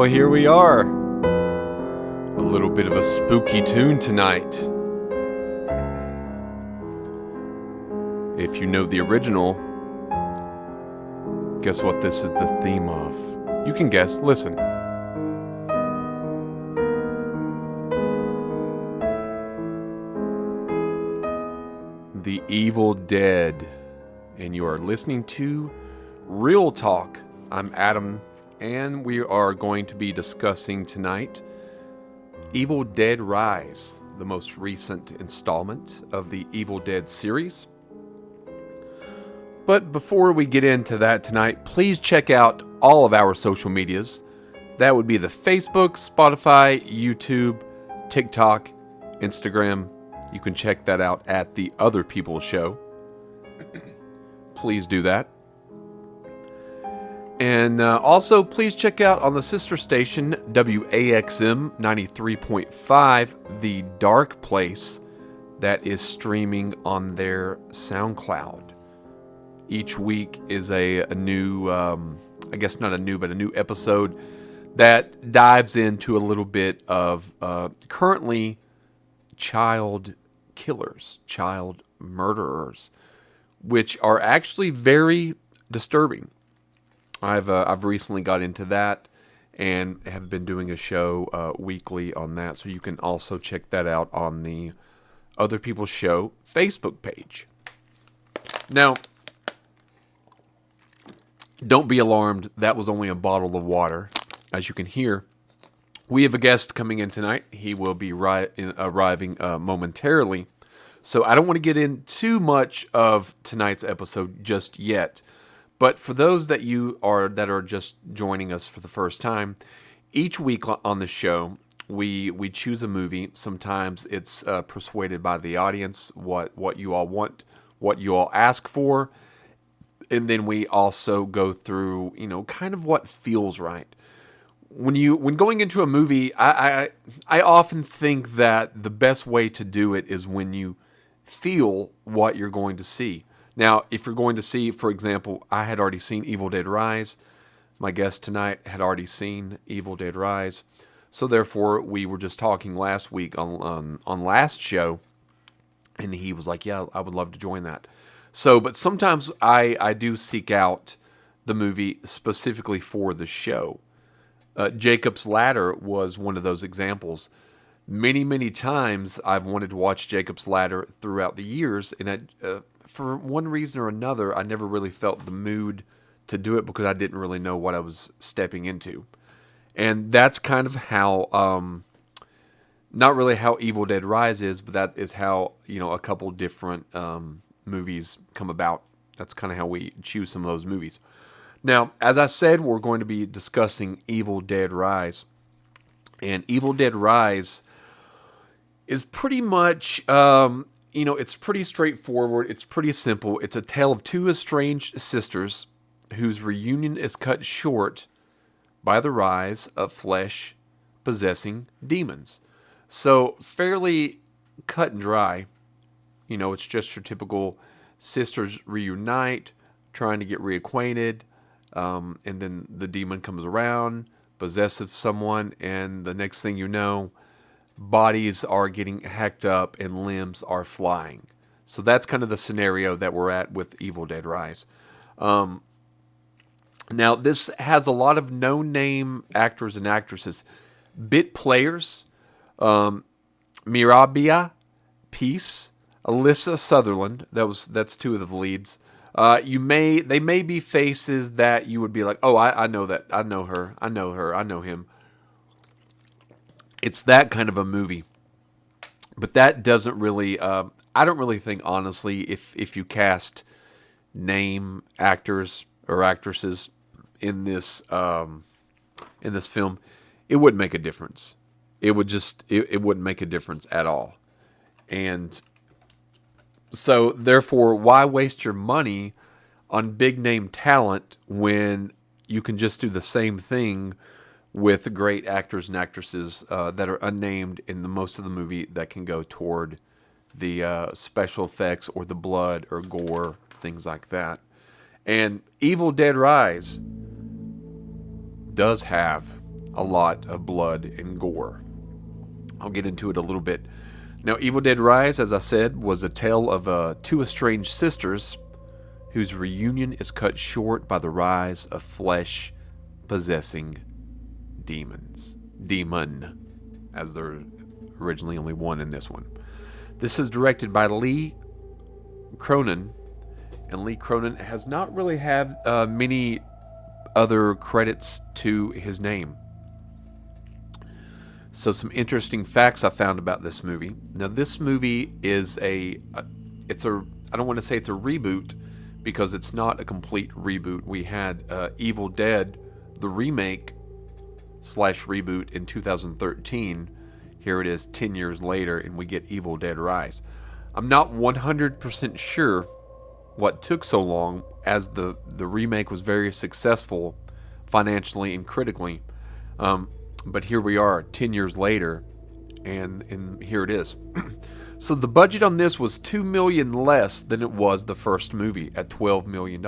Well, here we are. A little bit of a spooky tune tonight. If you know the original, guess what this is the theme of? You can guess. Listen. The Evil Dead. And you are listening to Real Talk. I'm Adam, and we are going to be discussing tonight Evil Dead Rise, the most recent installment of the Evil Dead series. But before we get into that tonight, please check out all of our social medias. That would be the Facebook, Spotify, YouTube, TikTok, Instagram. You can check that out at The Other People Show. Please do that. And also, please check out on the sister station, WAXM 93.5, The Dark Place, that is streaming on their SoundCloud. Each week is a new, I guess not a new, but a new episode that dives into a little bit of currently child killers, child murderers, which are actually very disturbing. I've recently got into that and have been doing a show weekly on that, so you can also check that out on the Other People's Show Facebook page. Now, don't be alarmed, that was only a bottle of water. As you can hear, we have a guest coming in tonight. He will be arriving momentarily. So I don't want to get in too much of tonight's episode just yet. But for those that are just joining us for the first time, each week on the show, we choose a movie. Sometimes it's persuaded by the audience, what you all want, what you all ask for. And then we also go through, kind of what feels right. When going into a movie, I often think that the best way to do it is when you feel what you're going to see. Now, if you're going to see, for example, I had already seen Evil Dead Rise. My guest tonight had already seen Evil Dead Rise. So therefore, we were just talking last week on last show, and he was like, yeah, I would love to join that. So, but sometimes I do seek out the movie specifically for the show. Jacob's Ladder was one of those examples. Many, many times I've wanted to watch Jacob's Ladder throughout the years, and for one reason or another, I never really felt the mood to do it because I didn't really know what I was stepping into. And that's kind of how, not really how Evil Dead Rise is, but that is how, a couple different movies come about. That's kind of how we choose some of those movies. Now, as I said, we're going to be discussing Evil Dead Rise. And Evil Dead Rise is pretty much, it's pretty straightforward. It's pretty simple. It's a tale of two estranged sisters whose reunion is cut short by the rise of flesh-possessing demons. So, fairly cut and dry. It's just your typical sisters reunite, trying to get reacquainted, and then the demon comes around, possesses someone, and the next thing you know, bodies are getting hacked up and limbs are flying. So that's kind of the scenario that we're at with Evil Dead Rise. Now, this has a lot of no-name actors and actresses. Bit players, Mirabia Peace, Alyssa Sutherland, that's two of the leads. They may be faces that you would be like, oh, I know that. I know her. I know him. It's that kind of a movie. But that doesn't really, I don't really think, honestly, if you cast name actors or actresses in this film, it wouldn't make a difference. It wouldn't make a difference at all. And so, therefore, why waste your money on big name talent when you can just do the same thing with great actors and actresses that are unnamed in the most of the movie that can go toward the special effects or the blood or gore, things like that. And Evil Dead Rise does have a lot of blood and gore. I'll get into it a little bit. Now, Evil Dead Rise, as I said, was a tale of two estranged sisters whose reunion is cut short by the rise of flesh-possessing demons. Demon, as there originally only one in this one. This is directed by Lee Cronin, and Lee Cronin has not really had many other credits to his name. So some interesting facts I found about this movie. Now, this movie is I don't want to say it's a reboot, because it's not a complete reboot. We had Evil Dead, the remake / reboot in 2013. Here it is 10 years later, and we get Evil Dead Rise. I'm not 100% sure what took so long, as the remake was very successful financially and critically. But here we are 10 years later, and here it is. So the budget on this was $2 million less than it was the first movie at $12 million.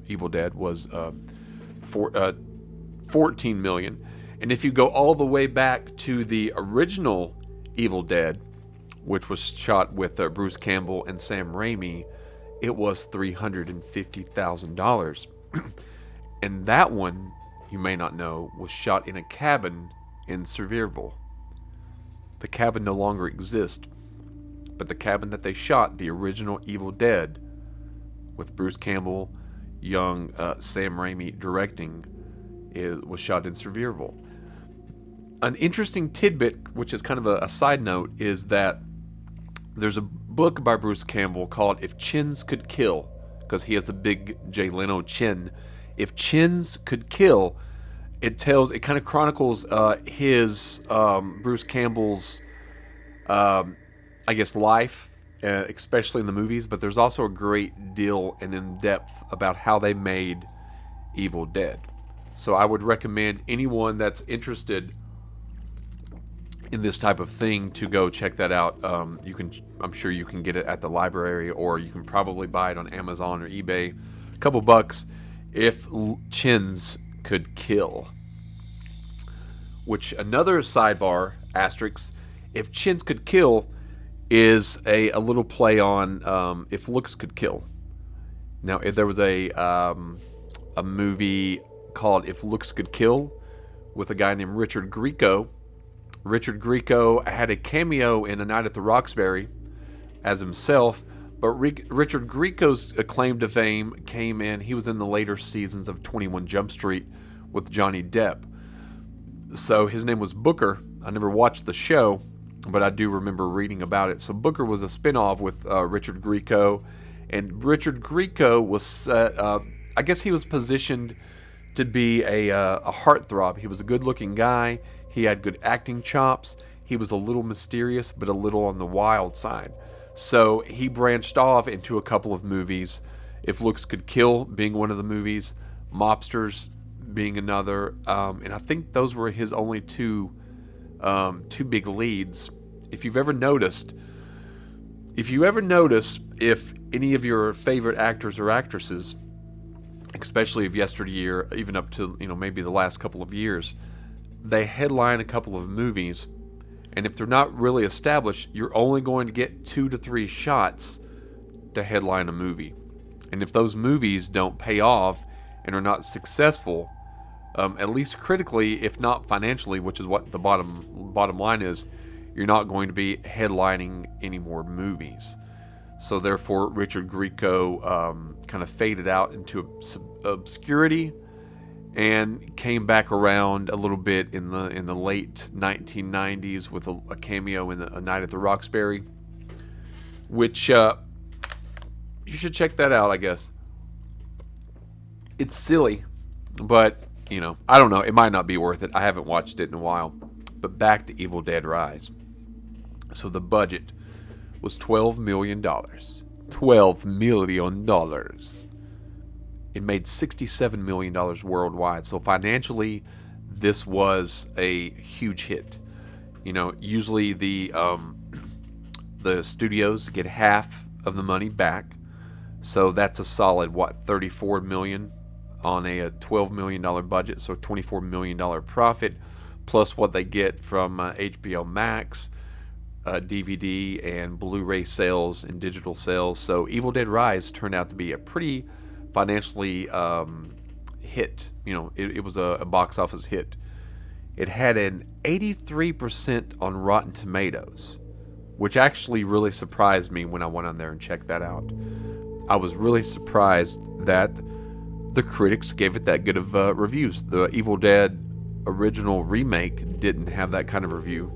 Evil Dead was $14 million. And if you go all the way back to the original Evil Dead, which was shot with Bruce Campbell and Sam Raimi, it was $350,000. And that one, you may not know, was shot in a cabin in Sevierville. The cabin no longer exists, but the cabin that they shot the original Evil Dead with Bruce Campbell, young Sam Raimi directing, was shot in Sevierville. An interesting tidbit, which is kind of a side note, is that there's a book by Bruce Campbell called If Chins Could Kill, because he has a big Jay Leno chin. If Chins Could Kill, it kind of chronicles his Bruce Campbell's life, especially in the movies, but there's also a great deal and in-depth about how they made Evil Dead. So I would recommend anyone that's interested in this type of thing to go check that out. I'm sure you can get it at the library, or you can probably buy it on Amazon or eBay. A couple bucks. If Chins Could Kill. Which, another sidebar, asterisk, If Chins Could Kill is a little play on If Looks Could Kill. Now, if there was a movie called If Looks Could Kill with a guy named Richard Grieco. Richard Grieco had a cameo in A Night at the Roxbury as himself, but Richard Grieco's claim to fame came in, he was in the later seasons of 21 Jump Street with Johnny Depp. So his name was Booker. I never watched the show, but I do remember reading about it. So Booker was a spinoff with Richard Grieco, and Richard Grieco was, I guess he was positioned to be a heartthrob. He was a good-looking guy. He had good acting chops. He was a little mysterious, but a little on the wild side. So he branched off into a couple of movies. If Looks Could Kill being one of the movies, Mobsters being another, and I think those were his only two big leads. If you ever notice if any of your favorite actors or actresses, especially of yesteryear, even up to maybe the last couple of years, they headline a couple of movies, and if they're not really established, you're only going to get 2 to 3 shots to headline a movie. And if those movies don't pay off and are not successful, at least critically, if not financially, which is what the bottom line is, you're not going to be headlining any more movies. So therefore, Richard Grieco kind of faded out into obscurity and came back around a little bit in the late 1990s with a cameo in A Night at the Roxbury, which you should check that out, I guess. It's silly, but I don't know. It might not be worth it. I haven't watched it in a while. But back to Evil Dead Rise. So the budget was $12 million. $12 million. It made $67 million worldwide. So financially, this was a huge hit. Usually the studios get half of the money back. So that's a solid, $34 million on a $12 million budget. So $24 million profit. plus what they get from HBO Max, DVD and Blu-ray sales and digital sales. So Evil Dead Rise turned out to be a pretty financially hit. It was a box office hit. It had an 83% on Rotten Tomatoes, which actually really surprised me when I went on there and checked that out. I was really surprised that the critics gave it that good of reviews. The Evil Dead original remake didn't have that kind of review,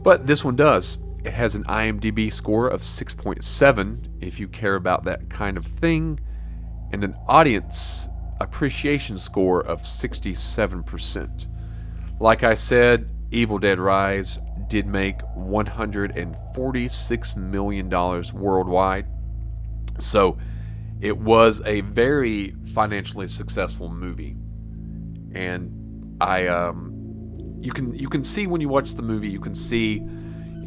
but this one does. It has an IMDb score of 6.7, if you care about that kind of thing, and an audience appreciation score of 67%. Like I said, Evil Dead Rise did make $146 million worldwide. So it was a very financially successful movie. And you can see when you watch the movie, you can see,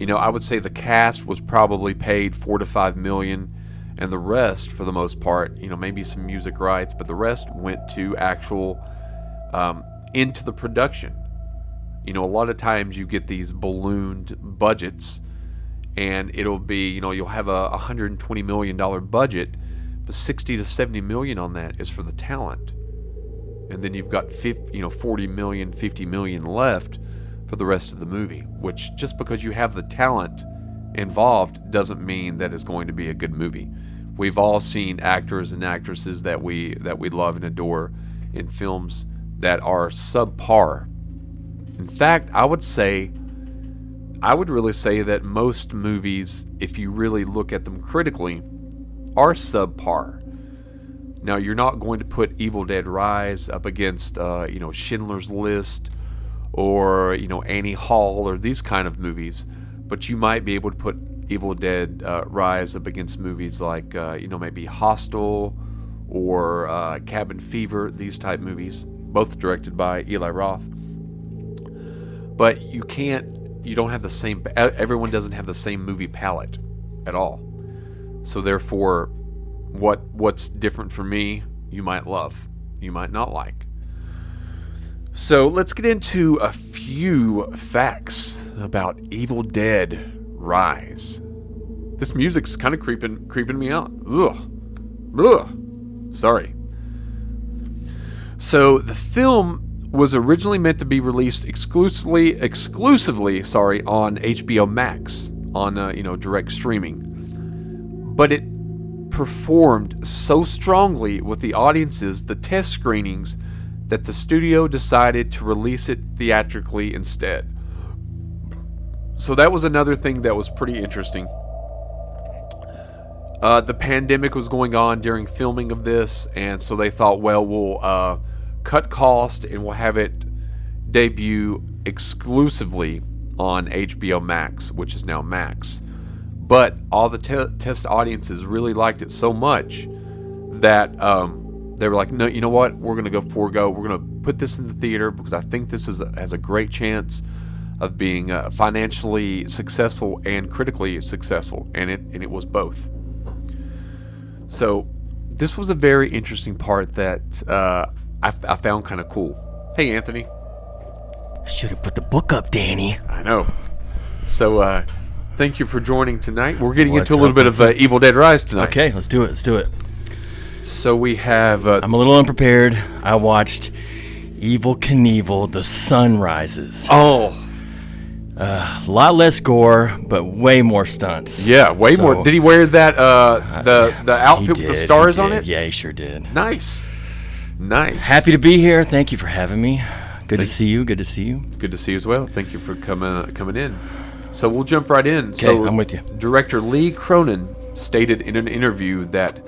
I would say the cast was probably paid $4 to $5 million, and the rest, for the most part, maybe some music rights, but the rest went to actual into the production. A lot of times you get these ballooned budgets, and it'll be, you'll have a $120 million budget, but 60 to 70 million on that is for the talent. And then you've got 40 million, 50 million left for the rest of the movie, which just because you have the talent involved doesn't mean that it's going to be a good movie. We've all seen actors and actresses that we love and adore in films that are subpar. In fact, I would really say that most movies, if you really look at them critically, are subpar. Now, you're not going to put Evil Dead Rise up against, Schindler's List or, Annie Hall or these kind of movies, but you might be able to put Evil Dead Rise up against movies like, maybe Hostel or Cabin Fever, these type movies, both directed by Eli Roth. But you don't have the same, everyone doesn't have the same movie palette at all. So therefore, what's different for me, you might love, you might not like. So let's get into a few facts about Evil Dead Rise. This music's kind of creeping me out. Ugh. Sorry. So the film was originally meant to be released exclusively, on HBO Max, on direct streaming. But it performed so strongly with the audiences, the test screenings, that the studio decided to release it theatrically instead. So that was another thing that was pretty interesting. The pandemic was going on during filming of this, and so they thought, well, we'll cut cost and we'll have it debut exclusively on HBO Max, which is now Max. But all the test audiences really liked it so much that they were like, no, you know what? We're going to we're going to put this in the theater because I think this has a great chance of being financially successful and critically successful. And it was both. So this was a very interesting part that I found kind of cool. Hey, Anthony. Should have put the book up, Danny. I know. So, thank you for joining tonight. We're getting into a little bit of Evil Dead Rise tonight. Okay, let's do it. So we have... I'm a little unprepared. I watched Evel Knievel, The Sun Rises. Oh. A lot less gore, but way more stunts. Yeah, way more. Did he wear that, the outfit with the stars on it? Yeah, he sure did. Nice. Happy to be here. Thank you for having me. Good to see you. Good to see you as well. Thank you for coming in. So we'll jump right in. Okay, so I'm with you. Director Lee Cronin stated in an interview that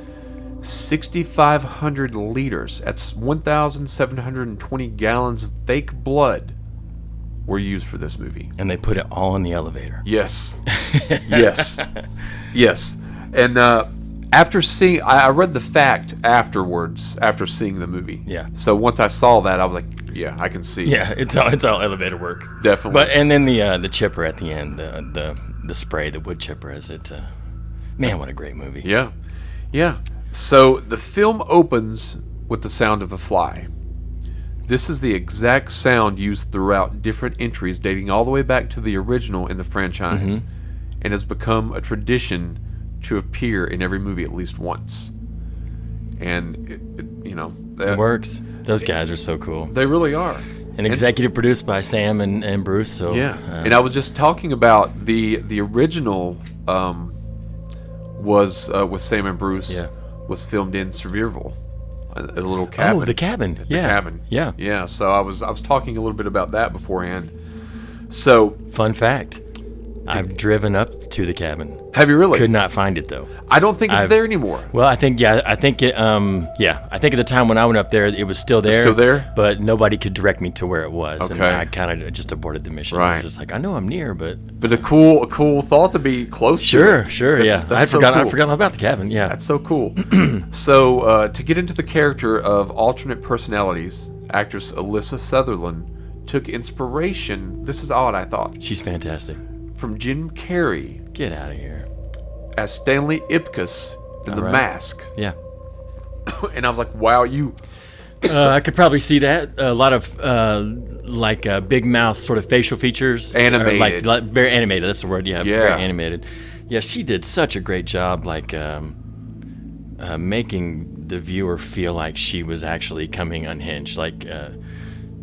6,500 liters, that's 1,720 gallons of fake blood, were used for this movie. And they put it all in the elevator. Yes. Yes. And after seeing, I read the fact afterwards, after seeing the movie. Yeah. So once I saw that, I was like, yeah, I can see. Yeah, it's all elevator work. Definitely. But and then the chipper at the end, the spray, the wood chipper as it. Man, what a great movie. Yeah. So the film opens with the sound of a fly. This is the exact sound used throughout different entries dating all the way back to the original in the franchise, and has become a tradition to appear in every movie at least once. And, It works. Those guys are so cool. they really are. And executive produced by Sam and Bruce. So Yeah, and I was just talking about the original was with Sam and Bruce. Yeah. Was filmed in Sevierville, a little cabin. Oh, the cabin. The cabin. Yeah. Yeah. So I was talking a little bit about that beforehand. So Fun fact. I've driven up to the cabin. have you really? Could not find it though. I don't think it's there anymore. Well, I think I think it I think at the time when I went up there it was still there. still there? But nobody could direct me to where it was. And Okay. I kind of just aborted the mission. I Right. was just like, I know I'm near, but But a cool thought to be close to sure, it. sure, That's- yeah. that's so I'd cool. forgotten about the cabin. Yeah. That's so cool. So, to get into the character of alternate personalities, actress Alyssa Sutherland took inspiration, this is odd, I thought, She's fantastic. from Jim Carrey Get out of here. as Stanley Ipkiss in The right. Mask. Yeah. And I was like, wow, you... I could probably see that. A lot of big mouth sort of facial features. Or Animated. like very animated. That's the word. Yeah, Yeah. very animated. Yeah, she did such a great job, making the viewer feel like she was actually coming unhinged.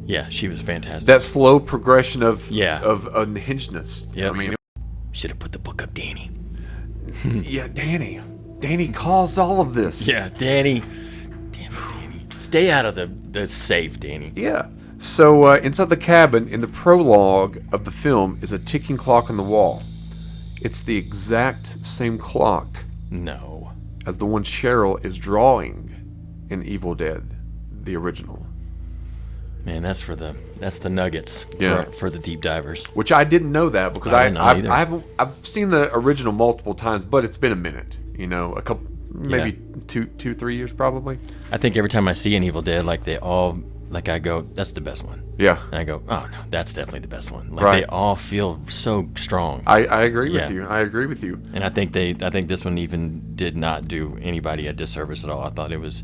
Yeah, she was fantastic. That slow progression of Yeah. of unhingedness. Yep. I mean, Should have put the book up, Danny. yeah, Danny caused all of this. Yeah, Danny. Damn it, Danny. Stay out of the safe, Danny. Yeah. So inside the cabin, in the prologue of the film, is a ticking clock on the wall. It's the exact same clock No. as the one Cheryl is drawing in Evil Dead, the original. Man, that's the nuggets Yeah. for the deep divers. Which I didn't know that because I didn't know either. I've seen the original multiple times, but it's been a minute. A couple, maybe 2-3 years probably. I think every time I see an Evil Dead, I go, that's the best one. Yeah. And I go, oh no, that's definitely the best one. Like Right. they all feel so strong. I agree with Yeah. you. I agree with you. And I think this one even did not do anybody a disservice at all. I thought it was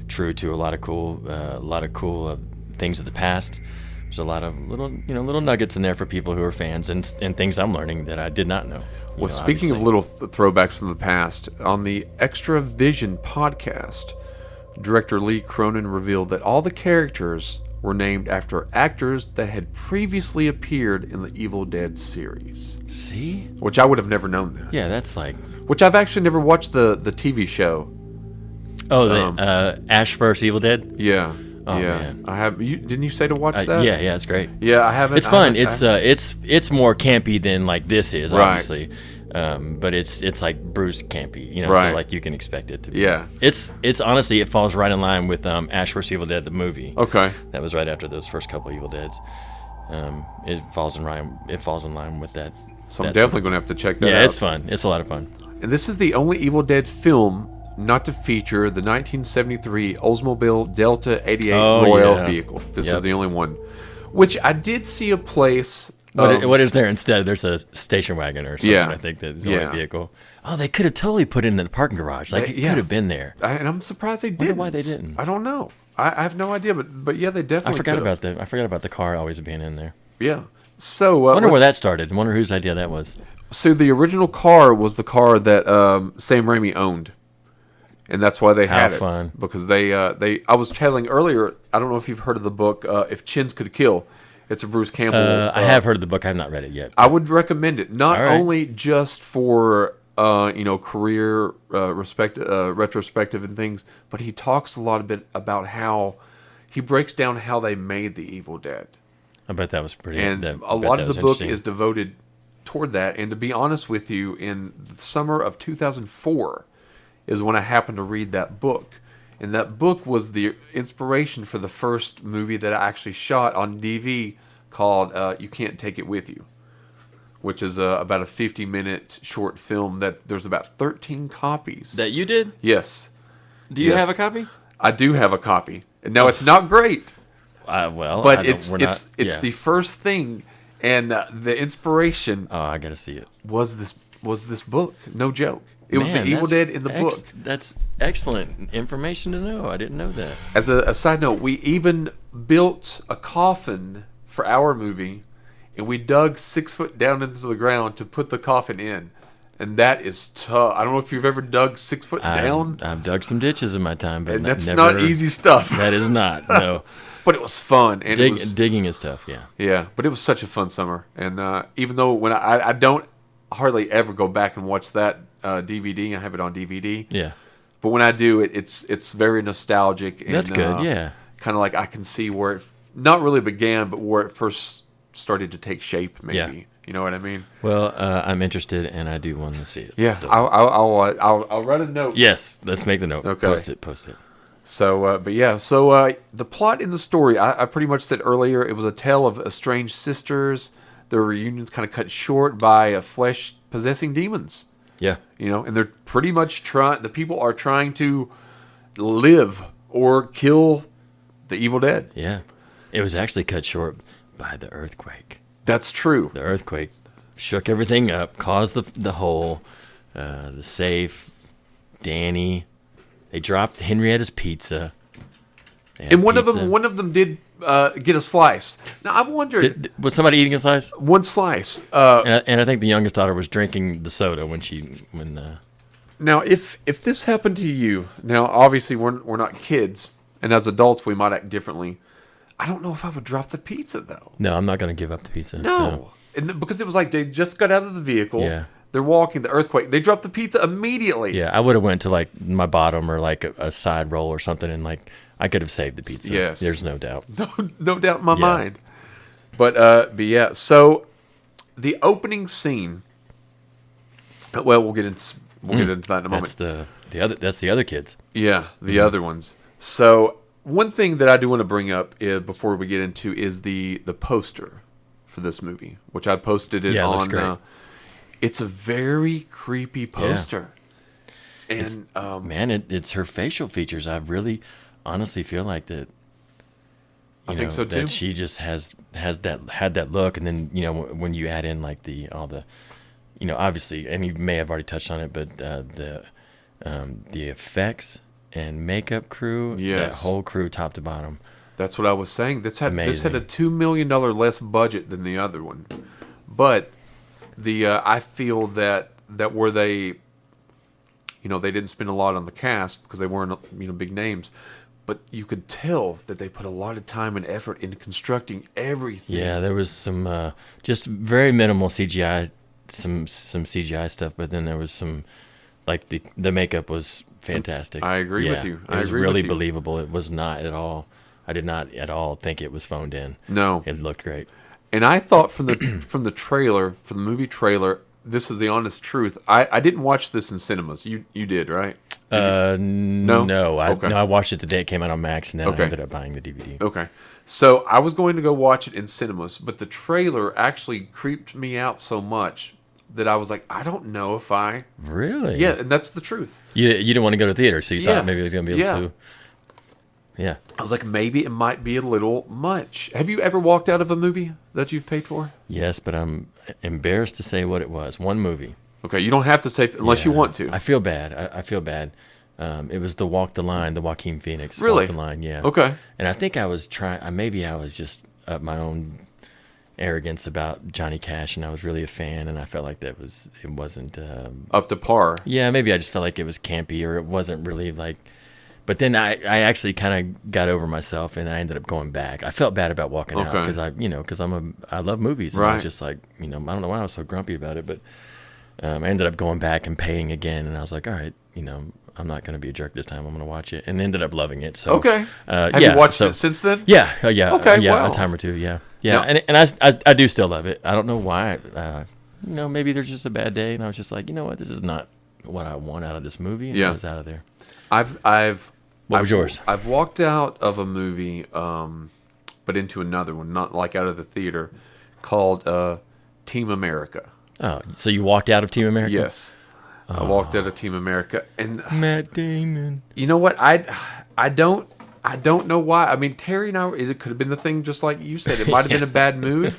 true to a lot of cool things of the past. There's a lot of little nuggets in there for people who are fans and things I'm learning that I did not know. Well, speaking of little throwbacks from the past, on the Extra Vision podcast, director Lee Cronin revealed that all the characters were named after actors that had previously appeared in the Evil Dead series, See? which I would have never known that. Yeah, that's like Which I've actually never watched the TV show. Ash vs. Evil Dead. Yeah. Oh, yeah. man. I have. Didn't you say to watch that? Yeah, it's great. Yeah, I haven't. It's fun. It's more campy than like this is, Right. obviously. But it's like Bruce campy, Right. so like you can expect it to be. Yeah. It's honestly, it falls right in line with Ash vs. Evil Dead, the movie. Okay. That was right after those first couple of Evil Deads. It falls in line with that. So I'm that definitely going to have to check that out. Yeah, it's fun. It's a lot of fun. And this is the only Evil Dead film not to feature the 1973 Oldsmobile Delta 88 Oh, Royal yeah. vehicle. This Yep. is the only one. Which I did see a place. What is there instead? There's a station wagon or something. Yeah. I think that's the Yeah. only vehicle. Oh, they could have totally put it in the parking garage. Like it yeah. could have been there. And I'm surprised they didn't. why they didn't. I don't know. I have no idea, but yeah, they definitely. I forgot could've. about the car always being in there. Yeah. So I wonder where let's- that started. I wonder whose idea that was. So the original car was the car that Sam Raimi owned, and that's why they How had fun. it because they. I was telling earlier. I don't know if you've heard of the book "If Chins Could Kill." It's a Bruce Campbell. I have heard of the book. I have not read it yet. I would recommend it not All right. only just for career retrospective and things, but he talks a lot about how he breaks down how they made the Evil Dead. I bet that was pretty. And I a bet lot that of was the book interesting. is devoted toward that. And to be honest with you, in the summer of 2004 is when I happened to read that book. And that book was the inspiration for the first movie that I actually shot on DV called You Can't Take It With You, which is about a 50-minute short film that there's about 13 copies. that you did. Yes. Do you Yes. have a copy? I do have a copy. Now, it's not great. Well, But I don't- it's we're it's not- it's yeah. the first thing, and the inspiration Oh, I gotta see it. was this book. No joke. It was Man, the Evil that's Dead in the book. That's excellent information to know. I didn't know that. As a side note, we even built a coffin for our movie, and we dug 6 foot down into the ground to put the coffin in. And that is tough. I don't know if you've ever dug 6 foot down. I've dug some ditches in my time, but And that's never, not easy stuff. That is not. No. But it was fun. And Digging is tough, yeah. yeah, but it was such a fun summer. And even though when I don't hardly ever go back and watch that DVD, I have it on DVD. Yeah. But when I do, it's very nostalgic. And, That's good, yeah. Kind of like I can see where it not really began, but where it first started to take shape, maybe. Yeah. You know what I mean? Well, I'm interested, and I do want to see it. Yeah, so. I'll write a note. Yes, let's make the note. Okay. Post it. So, but yeah, so the plot in the story, I pretty much said earlier, it was a tale of estranged sisters. Their reunion's kind of cut short by flesh-possessing demons. Yeah. You know, and they're pretty much the people are trying to live or kill the evil dead. Yeah. It was actually cut short by the earthquake. That's true. The earthquake shook everything up, caused the hole, the safe, Danny. They dropped Henrietta's pizza. And one of them did get a slice. Now I wondered, was somebody eating a slice? one slice. And I think the youngest daughter was drinking the soda when. Now, if this happened to you, now obviously we're not kids, and as adults we might act differently. I don't know if I would drop the pizza though. No, I'm not going to give up the pizza. No. Because it was like they just got out of the vehicle. Yeah. They're walking, the earthquake. They dropped the pizza immediately. Yeah, I would have went to like my bottom or like a side roll or something, and like I could have saved the pizza. Yes. There's no doubt. No doubt in my mind. But yeah, so the opening scene. Well, we'll get into that in a moment. That's the other kids. Yeah, the other ones. So one thing that I do want to bring up before we get into is the poster for this movie, which I posted it Yeah, it on. looks great. It's a very creepy poster, and Man, it's her facial features. I really, honestly feel like that. I think so too. That she just had that look, and then when you add in like all the, obviously, and you may have already touched on it, but the effects and makeup crew, Yes. that whole crew, top to bottom. That's what I was saying. This had Amazing. a $2 million less budget than the other one, but I feel that where they, they didn't spend a lot on the cast because they weren't big names, but you could tell that they put a lot of time and effort into constructing everything. Yeah, there was some just very minimal CGI, some CGI stuff, but then there was some, like the makeup was fantastic. I agree with you. It was really believable. It was not at all. I did not at all think it was phoned in. No, It looked great. and I thought from the trailer, from the movie trailer, this is the honest truth. I didn't watch this in cinemas. You did, right? No. Okay. I watched it the day it came out on Max, and then Okay. I ended up buying the DVD. Okay. So I was going to go watch it in cinemas, but the trailer actually creeped me out so much that I was like, I don't know if I. Really? Yeah, and that's the truth. You didn't want to go to theater, so you Yeah. thought maybe it was going to be a little too. Yeah. I was like, maybe it might be a little much. Have you ever walked out of a movie that you've paid for? Yes, but I'm embarrassed to say what it was. One movie. Okay, you don't have to say unless you Yeah. want to. I feel bad. I feel bad. It was the Walk the Line, the Joaquin Phoenix. Really? Walk the Line, yeah. Okay. And I think I was maybe I was just up my own arrogance about Johnny Cash, and I was really a fan, and I felt like it wasn't. Up to par. Yeah, maybe I just felt like it was campy, or it wasn't really like. But then I actually kind of got over myself, and I ended up going back. I felt bad about walking out Okay. because I love movies, and I Right. was just like, I don't know why I was so grumpy about it, but I ended up going back and paying again, and I was like, all right, I'm not going to be a jerk this time. I'm going to watch it, and ended up loving it. So Okay. Have yeah, you watched so- it since then? Yeah, yeah, Okay, yeah, wow. a time or two, yeah, Now- and I do still love it. I don't know why. Maybe there's just a bad day, and I was just like, you know what, this is not what I want out of this movie, and Yeah. I was out of there. What was yours? I've walked out of a movie, but into another one, not like out of the theater, called Team America. Oh, so you walked out of Team America? Yes, I walked out of Team America, and Matt Damon. you know what? I don't know why. I mean, Terry and I, it could have been the thing, just like you said. It might have been a bad mood.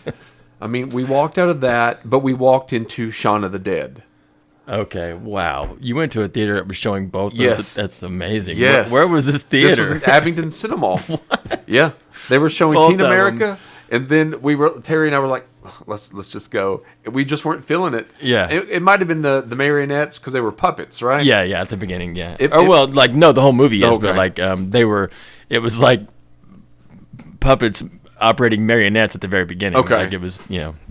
I mean, we walked out of that, but we walked into Shaun of the Dead. Okay, wow. You went to a theater that was showing both those? Yes. That's amazing. Yes. Where was this theater? This was at Abington Cinema. Yeah. They were showing Both Teen of 'em. America, and then Terry and I were like, let's just go. And we just weren't feeling it. Yeah. It might have been the marionettes because they were puppets, right? Yeah, at the beginning, yeah. If- No, the whole movie is, Okay. but like it was like puppets operating marionettes at the very beginning. Okay. Like it was,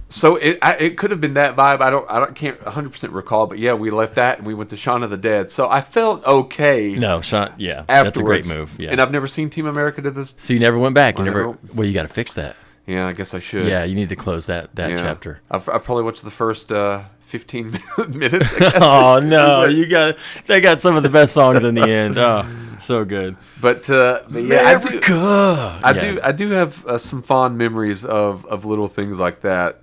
So it could have been that vibe. I can't 100% recall, but yeah, we left that and we went to Shaun of the Dead. So I felt okay. no, Sean, yeah, Afterwards. that's a great move. Yeah. And I've never seen Team America to this. So you never went back. You I never. never- Well, you got to fix that. Yeah, I guess I should. Yeah, you need to close that Yeah. chapter. I've probably watched the first 15 minutes. I guess. Oh no, they got some of the best songs in the end. Oh, so good. But yeah, America. I do have some fond memories of little things like that,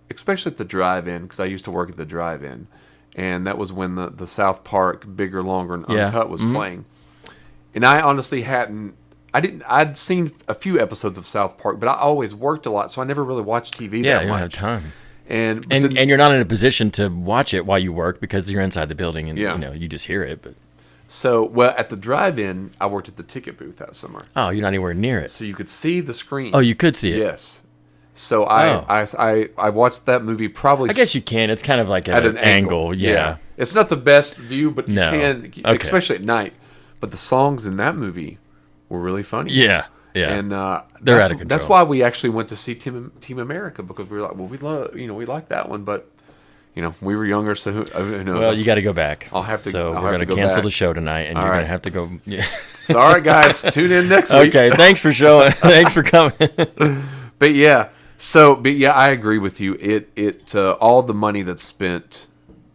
especially at the drive-in, because I used to work at the drive-in, and that was when the South Park Bigger, Longer, and Yeah. Uncut was playing. And I honestly I'd seen a few episodes of South Park, but I always worked a lot, so I never really watched TV Yeah, that you don't have much. time. And And you're not in a position to watch it while you work because you're inside the building and Yeah. you just hear it. But at the drive-in, I worked at the ticket booth that summer, oh, you're not anywhere near it. so you could see the screen. Oh, you could see it. Yes. So Oh. I watched that movie probably. I guess you can. It's kind of like at an angle. Yeah. It's not the best view, but No. you can, Okay. especially at night. But the songs in that movie were really funny. Yeah. Yeah. And They're that's, out of control. That's why we actually went to see Team America, because we were like, well, we like that one, but we were younger, so who knows? Well, you got to go back. I'll have to- So I'll we're have going to to go cancel back. the show tonight, and All you're going right. to have to go. Yeah. So, all right, guys, tune in next week. Okay. Thanks for showing. Thanks for coming. But yeah, I agree with you. It all the money that's spent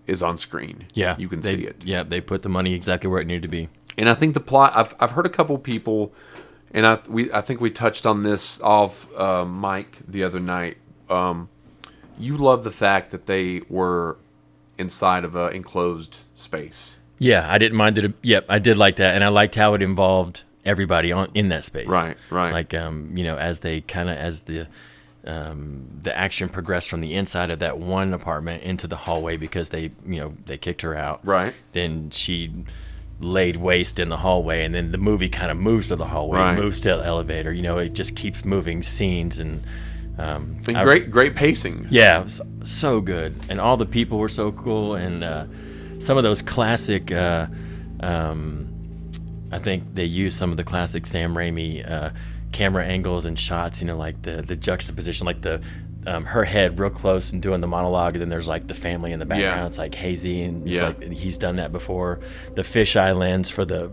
is on screen. Yeah. You can they, see it. Yeah. They put the money exactly where it needed to be. And I think the plot. I've heard a couple people, and I think we touched on this off mic the other night. You love the fact that they were inside of an enclosed space. Yeah. I didn't mind it. Yep. I did like that. And I liked how it involved everybody in that space. Right. Like, as the action progressed from the inside of that one apartment into the hallway because they kicked her out. Right. Then she laid waste in the hallway, and then the movie kind of moves to the hallway, Right. moves to the elevator. It just keeps moving scenes and And great pacing. yeah, it was so good, and all the people were so cool, and some of those classic. I think they used some of the classic Sam Raimi camera angles and shots. Like the juxtaposition, like her head real close and doing the monologue, and then there's like the family in the background. Yeah. It's like hazy, and it's Yeah. like he's done that before. The fisheye lens for the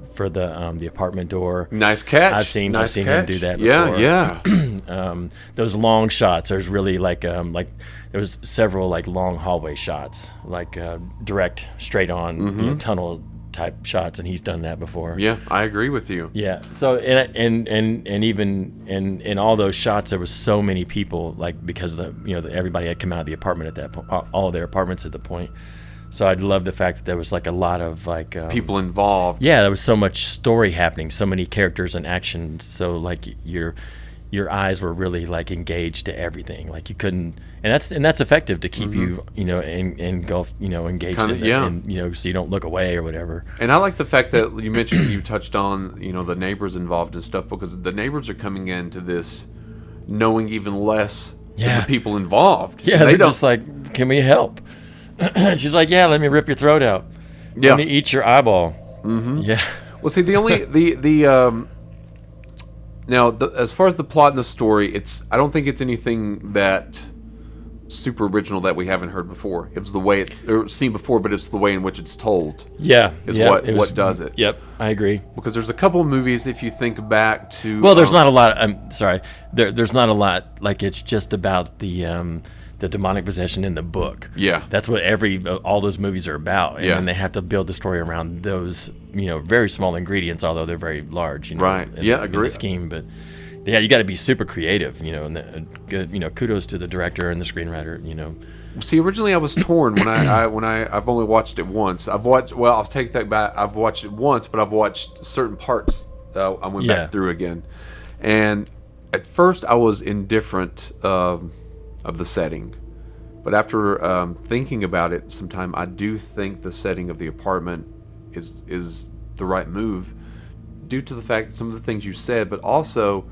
apartment door. Nice catch. I've seen nice him catch. do that Yeah, before. yeah. Those long shots. There's really like there was several like long hallway shots, like direct straight on tunnel type shots, and he's done that before. Yeah, I agree with you. Yeah. So and even in all those shots, there was so many people, like because everybody had come out of the apartment at that point, all of their apartments at the point. So I love the fact that there was like a lot of like People involved. yeah, there was so much story happening, so many characters and action. So like your eyes were really like engaged to everything. Like you couldn't, and that's effective to keep you engulfed, engaged Kinda, in, yeah. and so you don't look away or whatever. And I like the fact that you mentioned, you touched on, the neighbors involved and stuff, because the neighbors are coming into this knowing even less than Yeah. the people involved. Yeah, they they're don't. just like, can we help? She's like, yeah, let me rip your throat out. Yeah. Let me eat your eyeball. Mm-hmm. Yeah. Well, see, the only now as far as the plot and the story, I don't think it's anything that super original that we haven't heard before. It was the way it's seen before, but it's the way in which it's told. Yeah. Is yeah, what does it. Yep, I agree. Because there's a couple of movies, if you think back to. Well, there's not a lot. I'm sorry. There's not a lot. Like it's just about the demonic possession in the book. Yeah. That's what all those movies are about. And Yeah. then they have to build the story around those, very small ingredients, although they're very large. Right. Yeah, in agree. the scheme, but yeah, you got to be super creative. And good. Kudos to the director and the screenwriter. See, originally I was torn when I've only watched it once. I'll take that back. I've watched it once, but I've watched certain parts. I went Yeah. back through again, and at first I was indifferent of the setting, but after thinking about it some time, I do think the setting of the apartment is the right move, due to the fact that some of the things you said, but also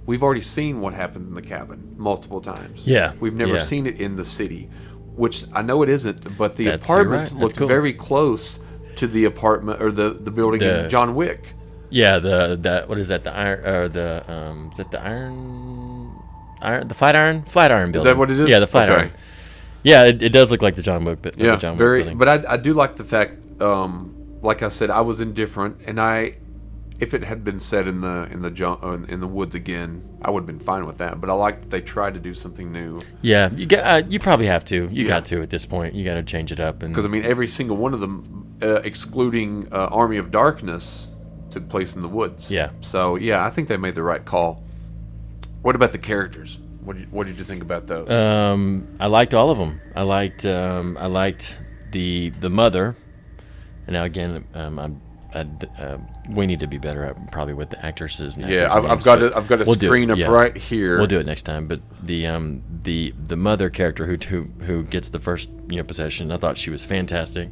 we've already seen what happened in the cabin multiple times. Yeah, We've never yeah. seen it in the city, which I know it isn't, but the You're apartment right. That's looked cool. very close to the apartment or the building in John Wick. Yeah, the what is that? The iron or is that the the Flatiron building? Is that what it is? Yeah, the Flatiron. Okay. Yeah, it does look like the John Wick. Yeah, the John Wick very. building. But I do like the fact, like I said, I was indifferent, and if it had been set in the woods again, I would have been fine with that. But I like that they tried to do something new. Yeah, you probably have to. You got to at this point. You got to change it up. Because I mean, every single one of them, excluding Army of Darkness, took place in the woods. Yeah. So yeah, I think they made the right call. What about the characters? What did you think about those? I liked all of them. I liked the mother. And now again, we need to be better at probably with the actresses. And Yeah, actors' I've names, got but it. I've got a we'll do it, screen up yeah. right here. We'll do it next time. But the mother character who gets the first possession, I thought she was fantastic.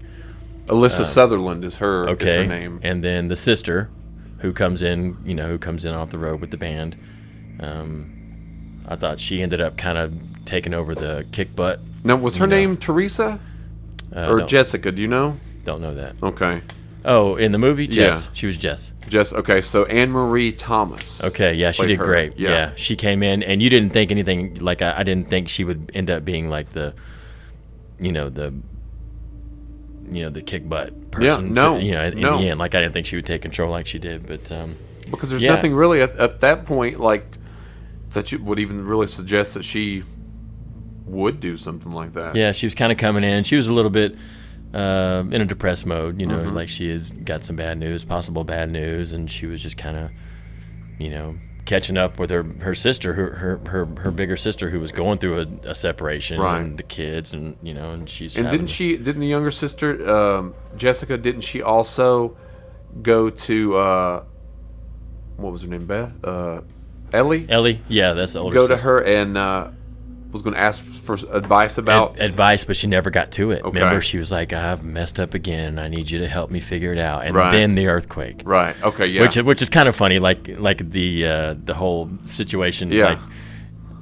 Alyssa Sutherland is her name. And then the sister, who comes in off the road with the band. I thought she ended up kind of taking over the kick butt. Now, was her name Teresa or Jessica? Do you know? Don't know that. Okay. Oh, in the movie, Jess. Yeah. She was Jess. Okay, so Anne Marie Thomas. Okay, yeah, she played did her. great. Yeah. Yeah, she came in, and you didn't think anything like I didn't think she would end up being like the kick butt person. Yeah, no, in no. the end, like I didn't think she would take control like she did, but Because there's yeah. nothing really at that point like that you would even really suggest that she would do something like that. yeah, she was kind of coming in. She was a little bit in a depressed mode, Mm-hmm. like she has got some possible bad news, and she was just kind of, catching up with her sister, her bigger sister, who was going through a separation, Right. and the kids, and and she's And having- didn't the younger sister, Jessica, didn't she also go to, what was her name, Beth? Ellie? Ellie, yeah, that's the older Go to sister. her and was going to ask for advice about... Advice, but she never got to it. Okay. Remember, she was like, "I've messed up again. I need you to help me figure it out." And Right. then the earthquake, Right, okay, yeah. which is kind of funny, like the whole situation, Yeah. like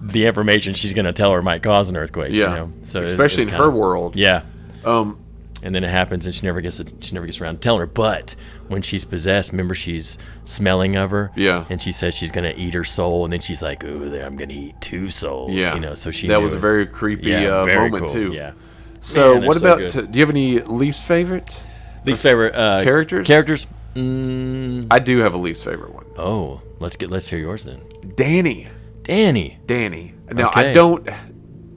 the information she's going to tell her might cause an earthquake. Yeah. So Especially in it's her kinda- world. Yeah. Um, And then it happens, and she never gets around to telling her. But when she's possessed, remember, she's smelling of her. Yeah. And she says she's gonna eat her soul, and then she's like, "Ooh, I'm gonna eat two souls." yeah. So she that knew was a it. very creepy very moment, cool. too. Yeah. So, Man, they're what so about... good. do you have any least favorite? Least favorite Characters? Characters. I do have a least favorite one. Oh, let's hear yours then. Danny. Danny. Now, I Okay. don't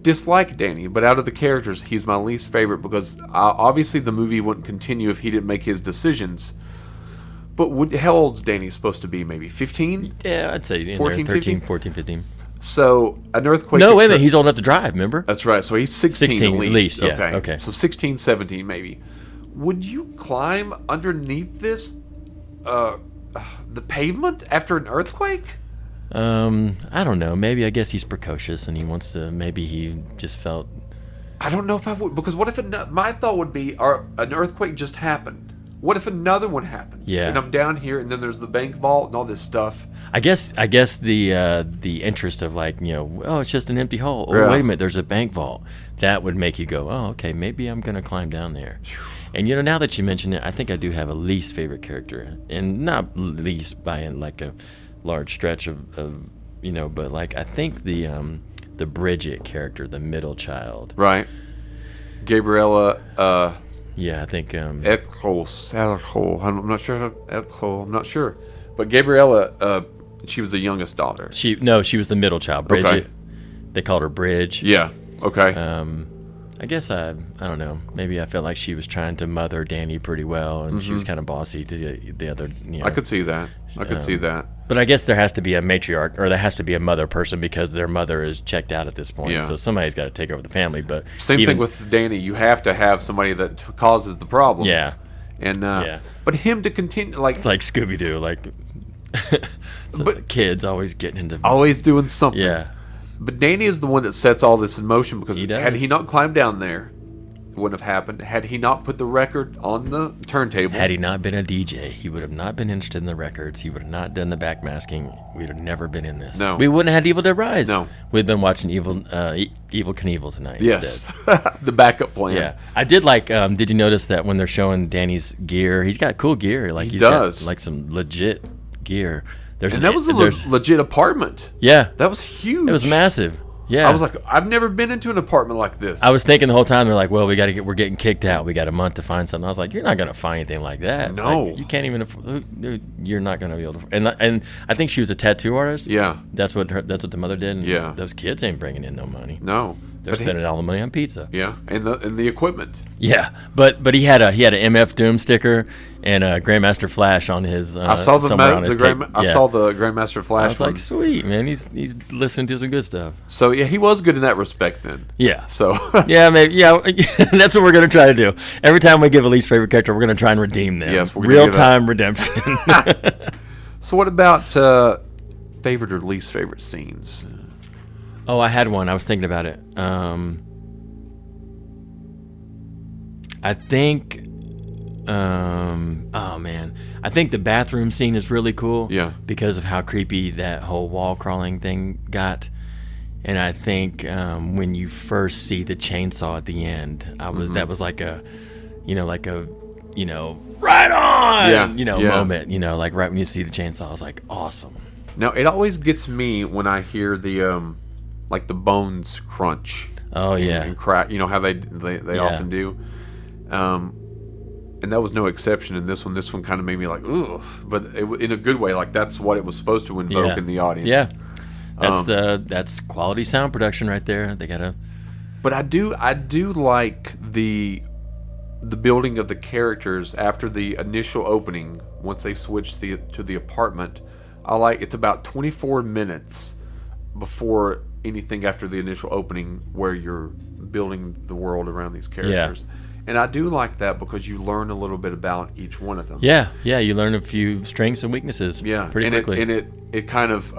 dislike Danny, but out of the characters, he's my least favorite because obviously the movie wouldn't continue if he didn't make his decisions. But how old's Danny supposed to be? Maybe 15? Yeah, I'd say in 14, there, 13, 15? 14, 15. So, an earthquake... No, wait a minute. occur- He's old enough to drive. Remember? That's right. So, he's 16, 16 at at least. least, yeah, okay. So, 16, 17 maybe. Would you climb underneath this... the pavement after an earthquake? I don't know. Maybe I guess he's precocious and he wants to. Maybe he just felt. I don't know if I would, because what if my thought would be, an earthquake just happened. What if another one happens? Yeah. And I'm down here, and then there's the bank vault and all this stuff. I guess the interest of oh, it's just an empty hole. Oh, Yeah. wait a minute, there's a bank vault. That would make you go, oh, okay, maybe I'm gonna climb down there. And now that you mention it, I think I do have a least favorite character, and not least by like a large stretch of but like I think the Bridget character, the middle child. Right. Gabriella Yeah, I think Eccles. I'm not sure. I'm not sure. But Gabriella, she was the youngest daughter. she was the middle child. Bridget. Okay. They called her Bridge. Yeah. Okay. I guess I don't know. Maybe I felt like she was trying to mother Danny pretty well, and she was kind of bossy to the other. I could see that. I could see that. But I guess there has to be a matriarch, or there has to be a mother person because their mother is checked out at this point. Yeah. So somebody's got to take over the family. But Same thing with Danny. You have to have somebody that causes the problem. yeah, And Yeah. but him to continue it's like Scooby Doo, like so But- the kids always getting into always doing something. yeah. But Danny is the one that sets all this in motion because He does. had he not climbed down there, wouldn't have happened had he not put the record on the turntable. Had he not been a DJ, he would have not been interested in the records. He would have not done the backmasking. We'd have never been in this. No. We wouldn't have had Evil Dead Rise. No. We'd been watching Evil Knievel tonight Yes, instead. the backup plan. Yeah, I did like. Did you notice that when they're showing Danny's gear, he's got cool gear. Like He he's does. got like some legit gear. There's And that was a legit apartment. yeah. That was huge. It was massive. Yeah, I was like, I've never been into an apartment like this. I was thinking the whole time they're like, well, we're getting kicked out. We got a month to find something. I was like, you're not gonna find anything like that. No. Like, you can't even. You're not gonna be able to. And I think she was a tattoo artist. Yeah. That's what the mother did. And Yeah. those kids ain't bringing in no money. No. They're But he- spending all the money on pizza. Yeah, and the equipment. Yeah, but he had a MF Doom sticker and a Grandmaster Flash on his. I saw tape. I saw the Grandmaster Flash. I was like, one. sweet man, he's listening to some good stuff. So yeah, he was good in that respect then. Yeah. So Yeah, maybe. Yeah, that's what we're gonna try to do. Every time we give a least favorite character, we're gonna try and redeem them. Yes, we're gonna real give time redemption. So what about favorite or least favorite scenes? Oh, I had one. I was thinking about it. I think. Oh man, I think the bathroom scene is really cool. Yeah. Because of how creepy that whole wall crawling thing got, and I think when you first see the chainsaw at the end, that was like a right on, Yeah. moment. Like right when you see the chainsaw, I was like, awesome. Now it always gets me when I hear the like the bones crunch. Oh yeah. And crack. You know how they Yeah. often do. And that was no exception in this one. This one kind of made me like, ugh, but in a good way. Like that's what it was supposed to invoke Yeah. in the audience. Yeah. That's quality sound production right there. They gotta. But I do like the building of the characters after the initial opening. Once they switch to the apartment, it's about 24 minutes before anything after the initial opening where you're building the world around these characters. And I do like that because you learn a little bit about each one of them. Yeah, you learn a few strengths and weaknesses. Yeah, pretty quickly. It kind of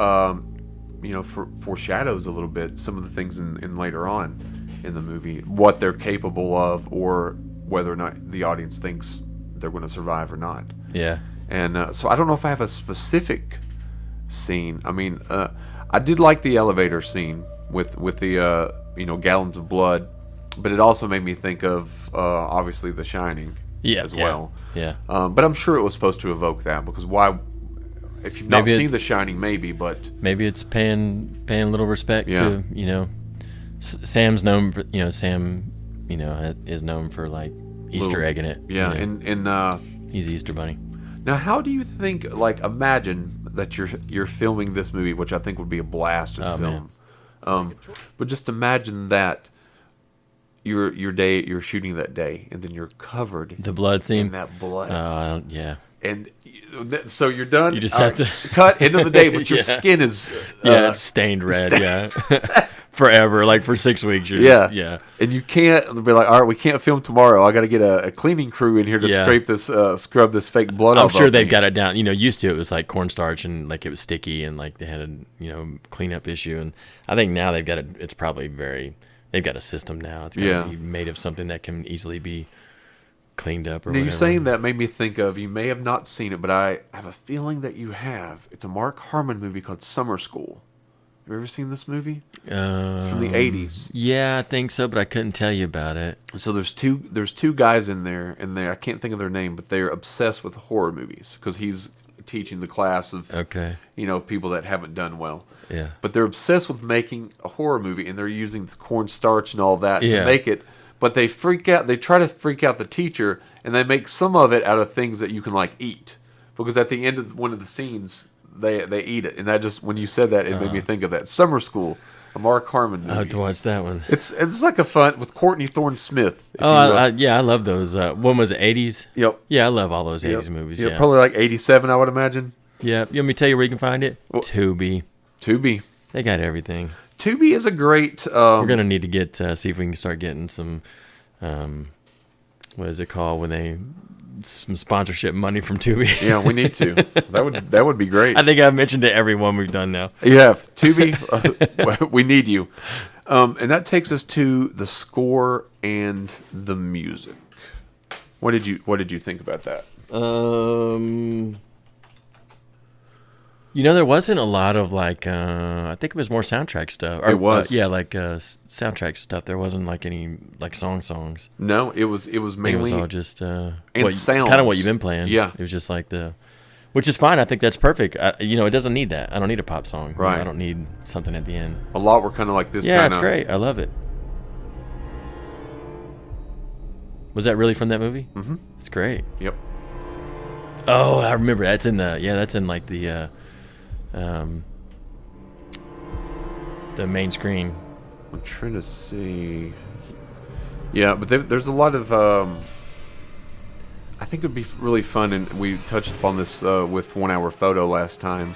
foreshadows a little bit some of the things in later on in the movie, what they're capable of, or whether or not the audience thinks they're going to survive or not. Yeah. And so I don't know if I have a specific scene. I mean, I did like the elevator scene with the gallons of blood, but it also made me think of obviously The Shining as well. Yeah. But I'm sure it was supposed to evoke that because why? If you've not seen The Shining, maybe, but maybe it's paying a little respect Yeah. to Sam's known for, Sam is known for like Easter egging it. yeah, and he's Easter Bunny. now how do you think? Like, imagine that you're filming this movie, which I think would be a blast to film. But just imagine that you're shooting that day, and then you're covered The blood scene. in that blood. Yeah. And so you're done. You just All have right, to- cut end of the day, but your Yeah. skin is It's stained red. Yeah. Forever, like for 6 weeks. You're yeah, just- yeah. And you can't be like, all right, we can't film tomorrow. I got to get a cleaning crew in here to Yeah. scrub this fake blood I'm off. sure of they've me. got it down. Used to it was like cornstarch and like it was sticky and like they had a cleanup issue. And I think now they've got it. It's probably they've got a system now. It's got to be made of something that can easily be cleaned up or Now, whatever. you saying that made me think of, you may have not seen it, but I have a feeling that you have. It's a Mark Harmon movie called Summer School. Have you ever seen this movie? It's from the 80s. Yeah, I think so, but I couldn't tell you about it. So there's two guys in there, and I can't think of their name, but they're obsessed with horror movies because he's teaching the class of Okay. people that haven't done well. Yeah. But they're obsessed with making a horror movie, and they're using the cornstarch and all that Yeah. to make it. But they freak out. They try to freak out the teacher, and they make some of it out of things that you can like eat. Because at the end of one of the scenes, they eat it, and that just when you said that, it made me think of that Summer School, a Mark Harmon movie. I'll have to watch that one. It's like a fun with Courtney Thorne Smith. Oh, I love those. When was it, 80s? Yep. Yeah, I love all those Yep. 80s movies. Yeah, Yeah. probably like 87, I would imagine. Yeah. You want me to tell you where you can find it? Tubi. Tubi. They got everything. Tubi is a great. We're gonna need to get see if we can start getting some. What is it called when some sponsorship money from Tubi? Yeah, we need to. That would be great. I think I've mentioned to everyone we've done now. You have Tubi. We need you. And that takes us to the score and the music. What did you think about that? There wasn't a lot of like I think it was more soundtrack stuff. It was. Soundtrack stuff. There wasn't like any like songs. No, it was I think mainly it was all just sounds. kind of what you've been playing. Yeah. It was just like which is fine. I think that's perfect. It doesn't need that. I don't need a pop song. Right. I don't need something at the end. a lot were kind of like this. Yeah, kinda, it's great. I love it. Was that really from that movie? Mm-hmm. It's great. Yep. Oh, I remember. That's in like the main screen. I'm trying to see. Yeah, but there's a lot of. I think it would be really fun, and we touched upon this with 1 Hour Photo last time.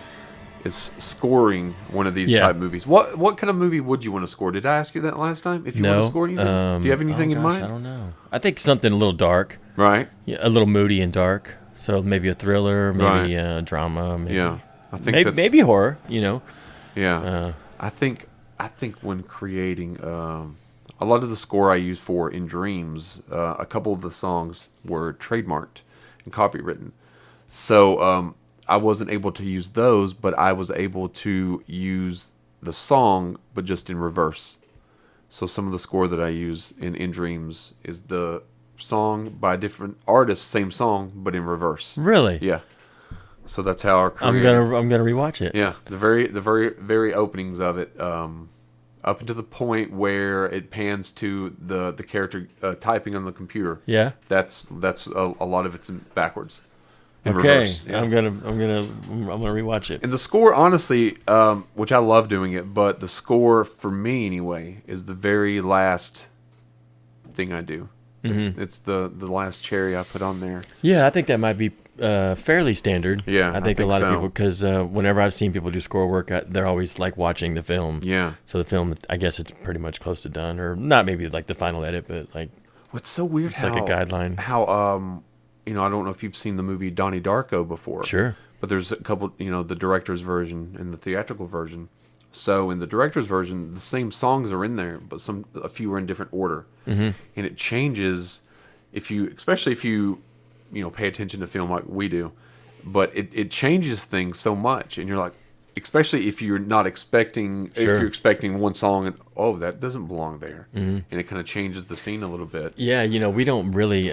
Is scoring one of these type movies. What kind of movie would you want to score? Did I ask you that last time? If you want to score anything, do you have anything in mind? I don't know. I think something a little dark. Right. Yeah, a little moody and dark. So maybe a thriller, maybe a drama. Maybe, yeah, I think maybe horror. Yeah, I think when creating a lot of the score I use for In Dreams, a couple of the songs were trademarked and copywritten. So I wasn't able to use those, but I was able to use the song, but just in reverse. So some of the score that I use in Dreams is the song by a different artist, same song, but in reverse. Really? Yeah. So that's how our I'm gonna rewatch it. Yeah, the very openings of it, up until the point where it pans to the character typing on the computer. Yeah. That's a lot of it's backwards. In Okay. reverse. Yeah. I'm gonna rewatch it. And the score, honestly, which I love doing it, but the score for me anyway is the very last thing I do. Mm-hmm. It's the last cherry I put on there. Yeah, I think that might be fairly standard. Yeah, I think a lot so. of people, because whenever I've seen people do score work, they're always like watching the film. Yeah. So the film, I guess it's pretty much close to done, or not maybe like the final edit, but like What's so weird it's like a guideline. How I don't know if you've seen the movie Donnie Darko before. Sure. But there's a couple, the director's version and the theatrical version. So in the director's version, the same songs are in there, but a few are in different order, and it changes especially if you pay attention to film like we do. But it changes things so much, and you're like, especially if you're not expecting, if you're expecting one song and that doesn't belong there, and it kind of changes the scene a little bit. Yeah, we don't really.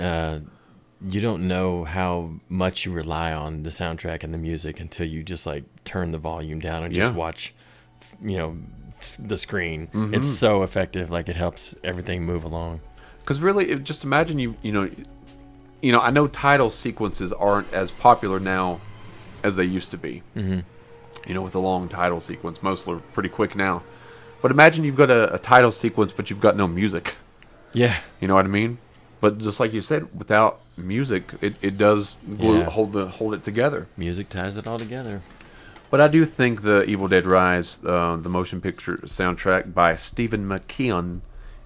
You don't know how much you rely on the soundtrack and the music until you just like turn the volume down and just watch, the screen. Mm-hmm. It's so effective. Like it helps everything move along. Because really, just imagine I know title sequences aren't as popular now as they used to be. Mm-hmm. With a long title sequence, most are pretty quick now. But imagine you've got a title sequence, but you've got no music. Yeah. You know what I mean? But just like you said, without music, it does hold it together. Music ties it all together. But I do think the Evil Dead Rise, the motion picture soundtrack by Stephen McKeon,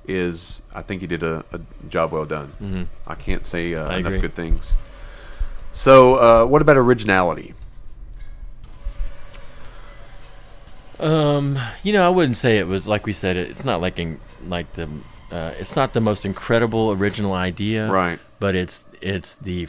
I think he did a job well done. Mm-hmm. I can't say enough good things. So, what about originality? I wouldn't say it was like we said. It's not it's not the most incredible original idea, right? But it's the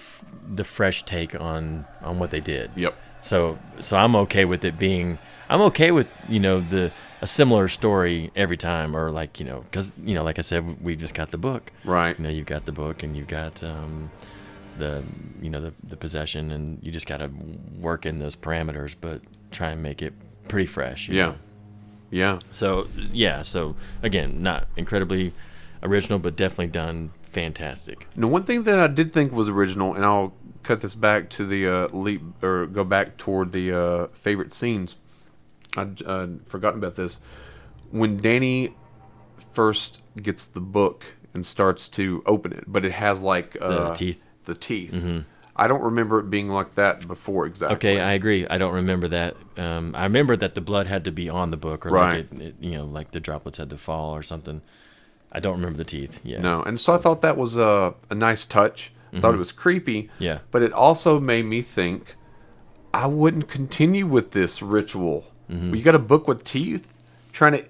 fresh take on what they did. Yep. So I'm okay with it being. I'm okay with a similar story every time, or because like I said, we just got the book. Right. You've got the book, and you've got the possession, and you just got to work in those parameters, but try and make it pretty fresh. You know? Yeah. So again, not incredibly original, but definitely done fantastic. Now, one thing that I did think was original, and I'll cut this back to the go back toward the favorite scenes. I'd forgotten about this. When Danny first gets the book and starts to open it, but it has like the teeth. The teeth. Mm-hmm. I don't remember it being like that before exactly. Okay, I agree. I don't remember that. I remember that the blood had to be on the book, or right. like like the droplets had to fall or something. I don't remember the teeth. Yeah. No, and so I thought that was a nice touch. I thought it was creepy. Yeah. But it also made me think I wouldn't continue with this ritual. Mm-hmm. You got a book with teeth, trying to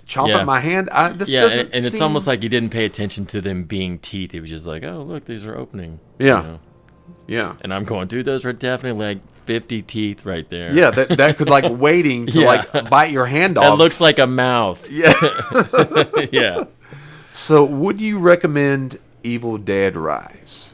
chomping Yeah. my hand. This Yeah, doesn't and it's seem- almost like he didn't pay attention to them being teeth. He was just like, "Oh, look, these are opening." Yeah. Yeah. And I'm going, dude, those are definitely like 50 teeth right there. Yeah, that could like waiting to Yeah. like bite your hand off. That looks like a mouth. Yeah. Yeah. So, would you recommend Evil Dead Rise?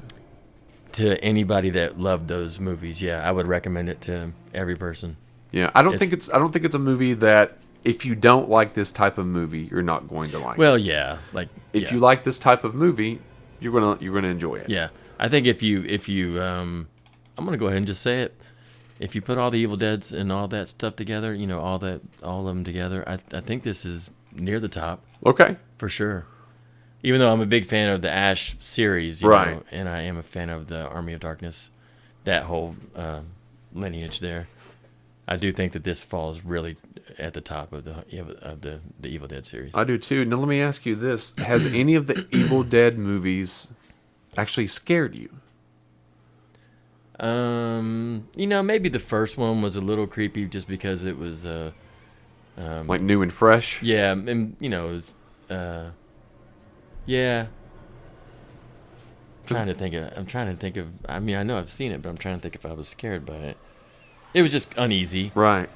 To anybody that loved those movies, yeah, I would recommend it to every person. Yeah, I don't think it's a movie that if you don't like this type of movie, you're not going to like. Well, it. yeah, like If you like this type of movie, you're gonna enjoy it. yeah, I think if you I'm gonna go ahead and just say it. If you put all the Evil Deads and all that stuff together, all of them together, I think this is near the top Okay. for sure. Even though I'm a big fan of the Ash series, you Right. know, and I am a fan of the Army of Darkness, that whole lineage there, I do think that this falls really at the top of the Evil Dead series. I do too. Now let me ask you this: has any of the Evil Dead movies actually scared you? Maybe the first one was a little creepy just because it was Like new and fresh? yeah, and it was yeah. I'm trying to think of. I mean, I know I've seen it, but I'm trying to think if I was scared by it. It was just uneasy, Right.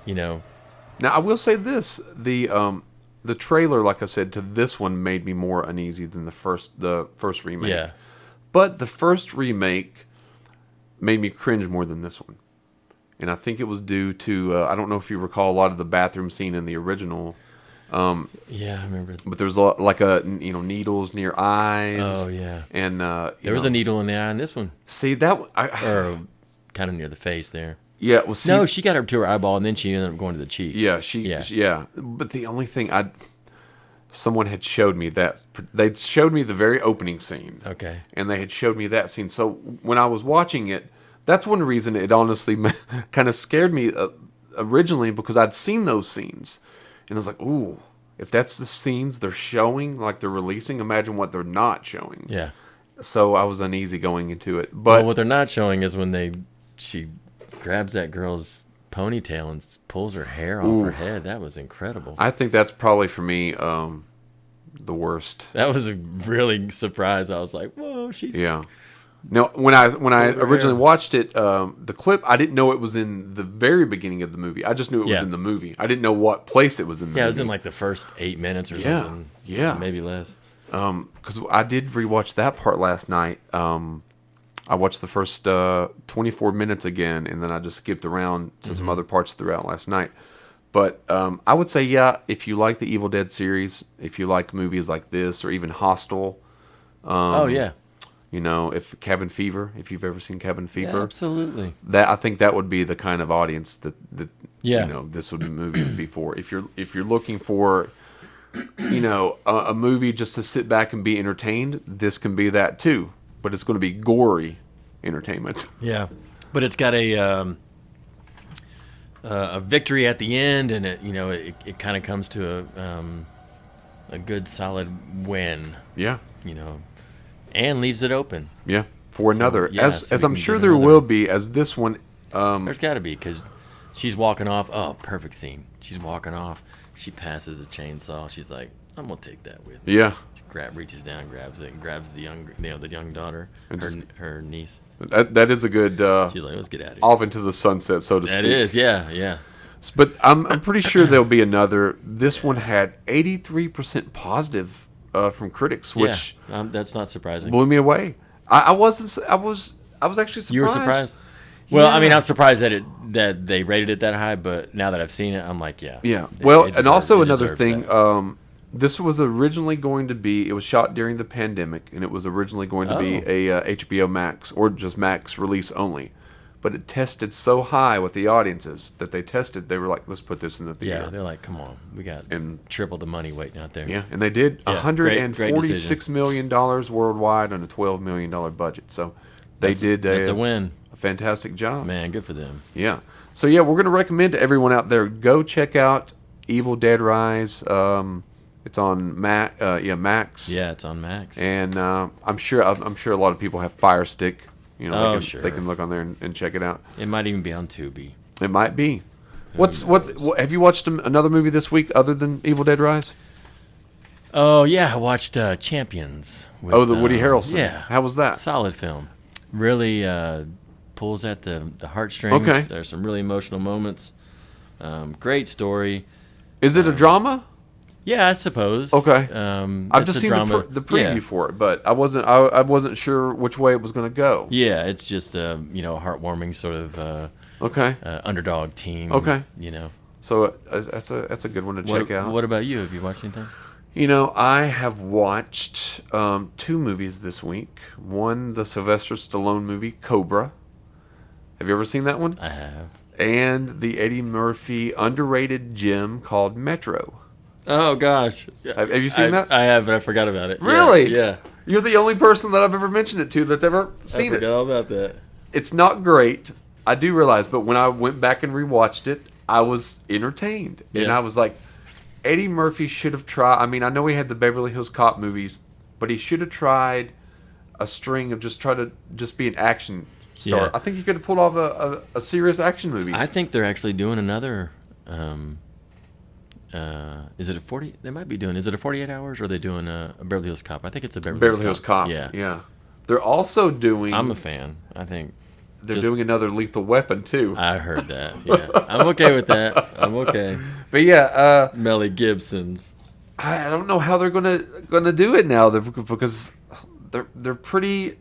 Now, I will say this: the trailer, like I said, to this one made me more uneasy than the first remake. Yeah. But the first remake made me cringe more than this one, and I think it was due to I don't know if you recall a lot of the bathroom scene in the original. Yeah, I remember. But there's a lot, like needles near eyes. Oh yeah. And There was a needle in the eye in this one, see that or kind of near the face there. yeah. Well, see, No, she got up to her eyeball, and then she ended up going to the cheek. yeah, Yeah. yeah. But the only thing someone had showed me that they'd showed me the very opening scene. Okay. And they had showed me that scene. So when I was watching it, that's one reason it honestly kind of scared me originally, because I'd seen those scenes. And I was like, ooh, if that's the scenes they're showing, like they're releasing, imagine what they're not showing. Yeah. So I was uneasy going into it. But Well, what they're not showing is when she grabs that girl's ponytail and pulls her hair off her head. That was incredible. I think that's probably for me the worst. That was a really surprise. I was like, whoa, she's Yeah. Now, when I her originally hair. watched it, the clip, I didn't know it was in the very beginning of the movie. I just knew it was Yeah. in the movie. I didn't know what place it was in the Yeah, it movie. was in like the first 8 minutes or Yeah, something. yeah. Maybe less. Because I did rewatch that part last night. I watched the first 24 minutes again, and then I just skipped around to some other parts throughout last night. But I would say, yeah, if you like the Evil Dead series, if you like movies like this, or even Hostel, Oh, yeah. if Cabin Fever, if you've ever seen Cabin Yeah, Fever, absolutely. that I think that would be the kind of audience that Yeah. this movie would be for. If you're looking for a movie just to sit back and be entertained, this can be that too. But it's going to be gory entertainment. Yeah. But it's got a victory at the end, and it kind of comes to a good solid win, Yeah, and leaves it open. yeah. For So, another, yeah, as so we I'm can sure get there another- will be, as this one. There's got to be, because she's walking off. Oh, perfect scene. She's walking off. She passes the chainsaw. She's like, "I'm gonna take that with me." Yeah, She reaches down, grabs it, and grabs the young daughter, And just- her niece. that is a good She's like, "Let's get out of here." off into the sunset, so to That speak. is, yeah, yeah. But I'm pretty sure there'll be another. This one had 83% positive from critics, which That's not surprising. blew me away. I was actually surprised. You were surprised? Well, I mean, Yeah. I'm surprised that they rated it that high, but now that I've seen it, I'm like, yeah. Yeah. it- Well, it and deserves- also it another deserves thing. that. This was originally going to be. It was shot during the pandemic, and it was originally going to be Oh. a HBO Max or just Max release only. But it tested so high with the audiences that they were like, let's put this in the Yeah, theater. they're like, come on, we got And- triple the money waiting out there. Yeah, and they did Yeah, $146 million worldwide on a $12 million budget. So they did That's a win, a fantastic job. man. Good for them. Yeah. So yeah, we're gonna recommend to everyone out there, go check out Evil Dead Rise. It's on Max. Yeah, it's on Max. And I'm sure a lot of people have Fire Stick. Oh, they can look on there and check it out. It might even be on Tubi. It might be. Have you watched another movie this week other than Evil Dead Rise? Oh yeah, I watched Champions. With, Oh, the Woody Harrelson. Yeah, How was that? solid film. Really pulls at the heartstrings. Okay. There's some really emotional moments. Great story. Is it a drama? Yeah, I suppose. Okay. I've it's just a seen drama. the preview Yeah. for it, but I wasn't sure which way it was going to go. Yeah, it's just a heartwarming sort of Okay. underdog team. Okay. You know. So that's a good one to check out. What about you? Have you watched anything? I have watched 2 movies this week. One, the Sylvester Stallone movie, Cobra. Have you ever seen that one? I have. And the Eddie Murphy underrated gem called Metro. Oh gosh. Have you seen that? I have, but I forgot about it. Really? Yeah. You're the only person that I've ever mentioned it to that's ever I seen forgot it. all about that. It's not great. I do realize, but when I went back and rewatched it, I was entertained. And Yeah. I was like, Eddie Murphy should have tried. I mean, I know he had the Beverly Hills Cop movies, but he should have tried a string of just be an action star. Yeah. I think he could have pulled off a serious action movie. I think they're actually doing another. Is it a 40? They might be doing. Is it a 48 hours or are they doing a Beverly Hills Cop? I think it's a Beverly Hills Cop. Yeah. Yeah. They're also doing. I'm a fan. I think They're doing another Lethal Weapon too. I heard that. Yeah. I'm okay with that. I'm okay. But yeah, Melly Gibson's. I don't know how they're gonna do it now. Because they're pretty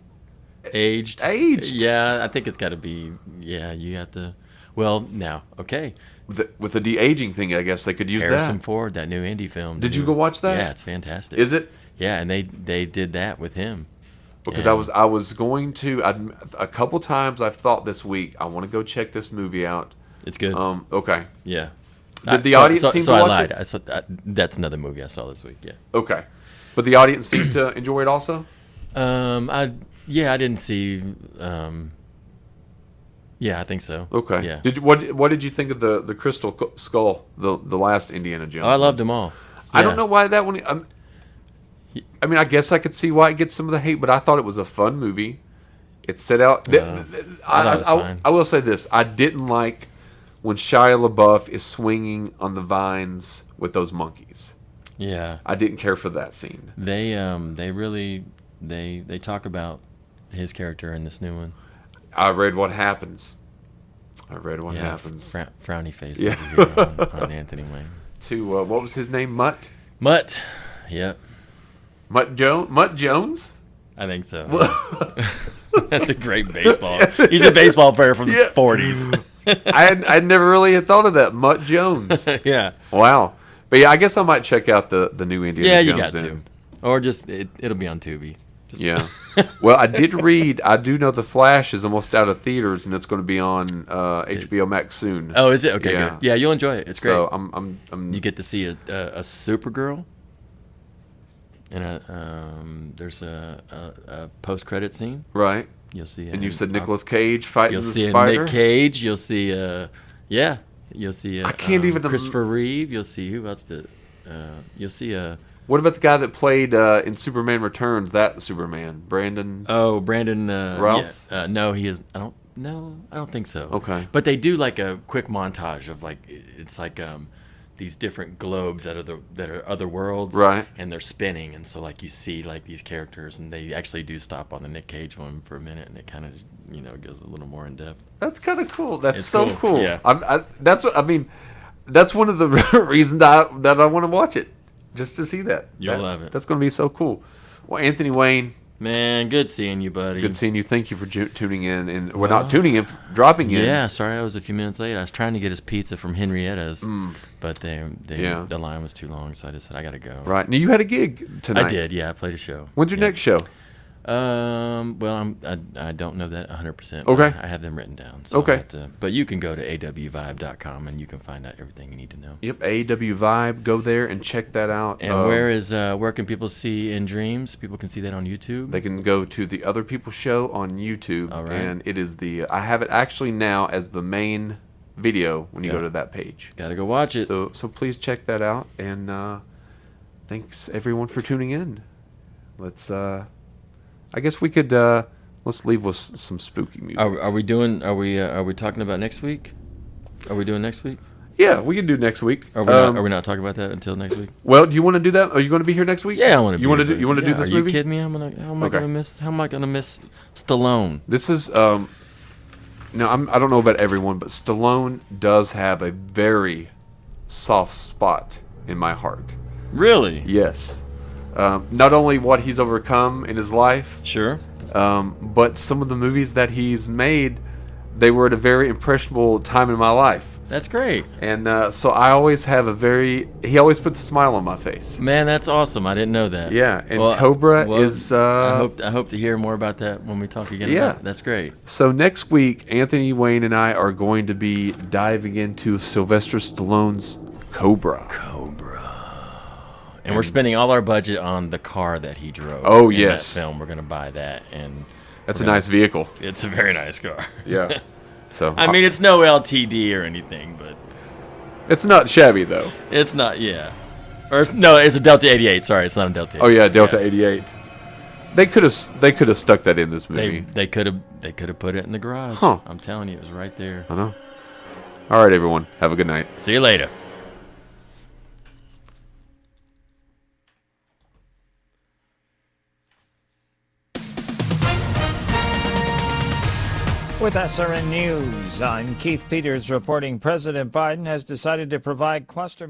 Aged. aged. Yeah, I think it's got to be. Yeah, you have to. Well, now, okay. With the de-aging thing. I guess they could use Harrison that. Ford, that new indie film. Did you too. go watch that? Yeah, it's fantastic. Is it? Yeah, and they did that with him. Because And- I was going to. A couple times I've thought this week I want to go check this movie out. It's good. Okay. Yeah. Did the audience seem to I watch lied. it? That's another movie I saw this week. Yeah. Okay. But the audience seemed to enjoy it also. I didn't see. Yeah, I think so. Okay. Yeah. What did you think of the Crystal Skull, the last Indiana Jones? Oh, I loved them all. I don't Yeah. know why that one. I mean, I guess I could see why it gets some of the hate, but I thought it was a fun movie. It set out. I thought it was fine. I will say this: I didn't like when Shia LaBeouf is swinging on the vines with those monkeys. Yeah. I didn't care for that scene. They really they talk about his character in this new one. I read what happens. Yeah, happens frowny face Yeah. over here on Anthony Wayne. to what was his name? Mutt. Yep. Mutt Jones. I think so. That's a great baseball. He's a baseball player from Yeah. the 40s. I never really had thought of that. Mutt Jones. Yeah. Wow. But yeah, I guess I might check out the new Indiana Yeah, Jones. you got then. to. Or just it'll be on Tubi. Just, Yeah. Well, I do know The Flash is almost out of theaters and it's going to be on HBO Max soon. Oh, is it? Okay, Yeah. good. Yeah, you'll enjoy it. It's great. So I'm You get to see a Supergirl, and there's a post-credit scene. right. You'll see. And you said Nicolas Cage fighting You'll the see spider. Nick Cage. You'll see. Yeah. You'll see. I can't even- Christopher Reeve. You'll see who else? You'll see. What about the guy that played in Superman Returns? That Superman, Brandon. Oh, Brandon. Ralph? Yeah, no, he is. I don't think so. Okay. But they do like a quick montage of like it's like these different globes that are other worlds, Right. And they're spinning, and so like you see like these characters, and they actually do stop on the Nick Cage one for a minute, and it kind of goes a little more in depth. That's kind of cool. That's It's so cool. cool. Yeah. That's what I mean. That's one of the reasons that I want to watch it, just to see that. You'll love it. That's going to be so cool. Well, Anthony Wayne, Man, good seeing you, buddy. good seeing you. Thank you for tuning in, and we're not tuning in, dropping in. Yeah, sorry I was a few minutes late. I was trying to get his pizza from Henrietta's, but Yeah. the line was too long, so I just said I gotta go. Right. Now you had a gig tonight. I did. Yeah, I played a show. When's your Yeah. next show? Well, I don't know that 100%. Okay. I have them written down. So Okay. I'll have to- but you can go to awvibe.com and you can find out everything you need to know. Yep, AW Vibe. Go there and check that out. And where can people see In Dreams? People can see that on YouTube. They can go to the Other People Show on YouTube, All right. and it is I have it actually now as the main video when you go Yeah. to that page. Gotta go watch it. So please check that out, and thanks everyone for tuning in. Let's I guess we could let's leave with some spooky music. Are we talking about next week? Are we doing next week? Yeah, we can do next week. Are we not talking about that until next week? Well, do you want to do that? Are you going to be here next week? Yeah, I want to. You want to do? You want to do this Are movie? you kidding me? How am I Okay. gonna miss? How am I gonna miss Stallone? This is now I don't know about everyone, but Stallone does have a very soft spot in my heart. Really? Yes. Not only what he's overcome in his life, Sure. but some of the movies that he's made, they were at a very impressionable time in my life. That's great. And so I always have he always puts a smile on my face. Man, that's awesome. I didn't know that. Yeah, and Cobra is... I hope to hear more about that when we talk again. Yeah. That's great. So next week, Anthony Wayne and I are going to be diving into Sylvester Stallone's Cobra. And we're spending all our budget on the car that he drove. Oh, in yes. that film. We're gonna buy that, and That's a nice vehicle. it's a very nice car. Yeah. So I mean, it's no LTD or anything, but it's not shabby though. it's not. Yeah. Or no, it's a Delta 88. Sorry, it's not a Delta 88. Oh yeah, Delta 88. They could have stuck that in this movie. They could have put it in the garage. Huh. I'm telling you, it was right there. I know. All right, everyone. Have a good night. See you later. With SRN News, I'm Keith Peters reporting President Biden has decided to provide cluster